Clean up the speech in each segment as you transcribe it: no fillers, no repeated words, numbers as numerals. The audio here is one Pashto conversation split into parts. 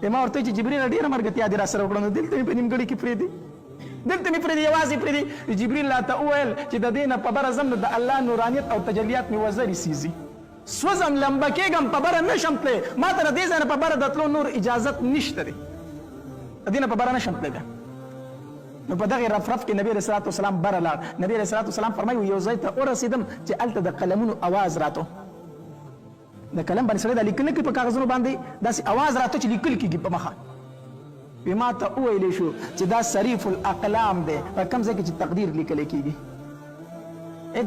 ما ورته چې جبريل ډېره مرګتیا دې را سره وکړه، نو دلته مې په نیمګړي کې پرېږدي، دلته مې پرېږدي، یوازې پرېږدي. جبريل راته وویل چې د دې نه په بره ځم نو د الله نورانیت او تجلیات مې وزرې سیزي، سوځم لمبه کېږم، په بره نشم تللی، ما ته د دې ځای نه په بره د تلو نور اجازت نشته دی، د دې نه په بره نشم تللی بیا. نو په دغه رفرف کې نبی علیه الصلاة والسلام بره لاړ. نبی علیه الصلاة والسلام فرمایي یو ځای ته ورسېدم چې هلته د قلمونو اواز راته، د قلم باندې سړی دا لیکل نه کوي په کاغذونو باندې، داسې اواز راته چې لیکل کېږي په مخه. وی ما ته وویلی شو چې دا صریف الاقلام دی، په کوم ځای کې چې تقدیر لیکلی کېږي.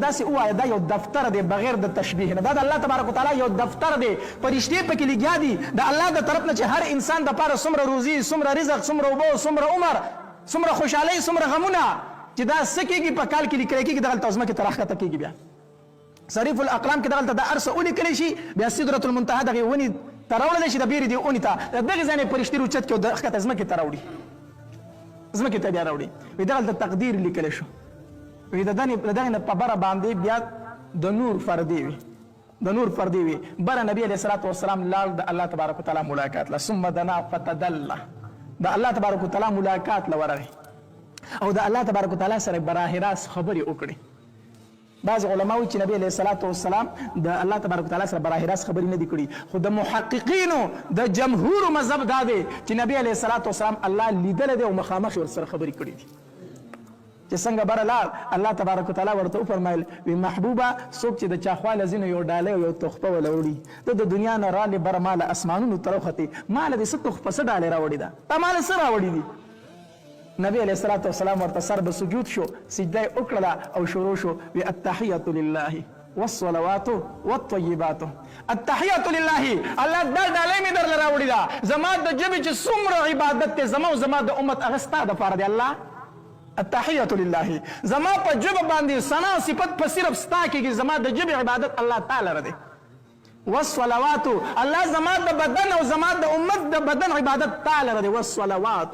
داسې ووایه دا یو دفتر دی بغیر د تشبیه نه، دا د الله تبارک وتعالی یو دفتر دی، فرشتې پکې لګیا دي د الله د طرف نه چې هر انسان دپاره څومره روزي، څومره رزق، څومره اوبه، څومره عمر، څومره خوشحالۍ، څومره غمونه، چې دا څه کېږي په کال کې لیکلی کېږي، دغلته ځمکې ته راښکته کېږي. بیا صریف الاقلام کې دغلته دا هر څه ولیکلی شي، بیا سدرة المنتهی دغې ونې ته راوړلی شي، د بیرې دې ونې ته د دغې ځای نه یې فرشتې روچت کړي او د ښکته ځمکې ته راوړي، ځمکې ته بیا راوړي. وایي دغلته تقدیر لیکلی شو. وی د دغې نه په بره باندې بیا د نور پردې وي، د نور پردې وي. بره نبي علیه الصلاة والسلام لاړ د الله تبارک وتعالی ملاقات له، ثم دنا فتدله، د الله تبارک وتعالی ملاقات له ورغی او د الله تبارک وتعالی سره براه راست خبرې وکړي. بعض علما وایي چې نبی علیه الصلاة والسلام د الله تبارک وتعالی سره براه راست خبرې نه دي کړي، خو د محققینو د جمهور مذهب دا دی چې نبی علیه الصلاة والسلام الله لیدلی دی او مخامخ ورسره خبرې کړي دي. چې څنګه بره لاړ الله تبارک وتعالی ورته وفرمایل وی محبوبه څوک چې د چا خواله ځینو یو ډالۍ او یو تحفه وله وړي، ته د دنیا نه رالې بره ماله اسمانونو ته راوختې، ماله دې څه تحفه څه ډالۍ راوړې ده، تا ماله څه راوړي دي. نبی علیه الصلاة والسلام ورته سر به سجود شو، سجده یې وکړله او شروع شو وی التحیة لله والصلوات والطیبات. التحیة لله، الله دا ډالۍ مې درله راوړې ده، زما د ژبې چې څومره عبادت دی زما او زما د امت هغه ستا دپاره دی الله. التحیة لله، زما په ژبه باندې ثنا صفت په صرف ستا کېږي، زما د ژبې عبادت الله تعالی را دی. والصلوات، الله زما د بدن او زما د امت د بدن عبادت تعالی را دی. والصلوات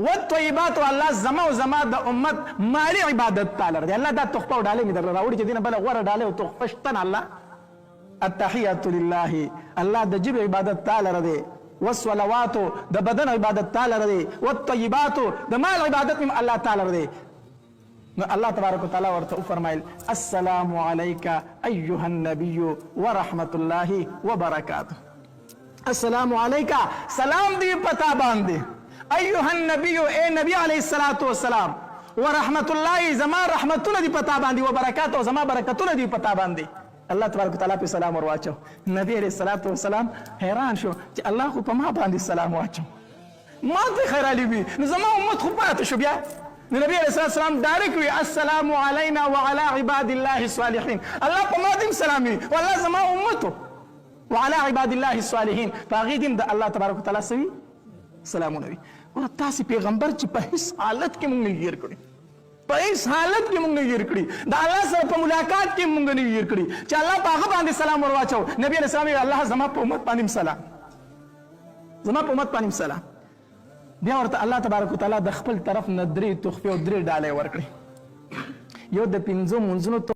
والطیبات، الله زما او زما د امت مالی عبادت تعالی را دی. الله دا تحفه او ډالۍ مې درله راوړي چې دې نه بله غوره ډالۍ او تحفه شته نه الله. التحیة لله، الله د ژبې عبادت تعالی را دی. والصلوات، د بدن عبادت تعالی را دی. والطیبات، د مال عبادت مې الله تعالی را دی. نو الله تبارک وتعالی ورته وفرمایل السلام علیک ایها النبی ورحمة الله وبرکاته. السلام علیک، سلام دی پتا باندې، ایها النبی، اے نبی علیه الصلاة والسلام، ورحمة الله، زما رحمتونه دی پتا باندې، وبرکاته، زما برکتونه دی پتا باندې. الله تبارک وتعالی په سلام ورواچو. نبی علیه الصلاة والسلام حیران شو چې الله خو په ما باندې سلام واچو، ما ته خیر علی وي، نو زما امت خو پاتې شو. بیا نو نبی علیه الصلاة والسلام ډایرک وي السلام علینا وعلى عباد الله الصالحین، الله په ما دې سلام وي والله زما امتو وعلى عباد الله الصالحین، په هغې دې د الله تبارک وتعالی سوي سلامونه وي. ورته تاسې پیغمبر چې په هیڅ حالت کې مونږ نه هیر کړي، په هیڅ حالت کې مونږ نه هیر کړي، د الله سره په ملاقات کې مونږ نه هیر کړي چې الله په هغه باندې سلام ورواچو. نبی علیه السلام ویل الله زما په امت باندې سلام، زما په امت باندې سلام. بیا ورته الله تبارک وتعالی د خپل طرف نه 3 تحفې او 3 ډالۍ ورکړي. یو د 5 منځونو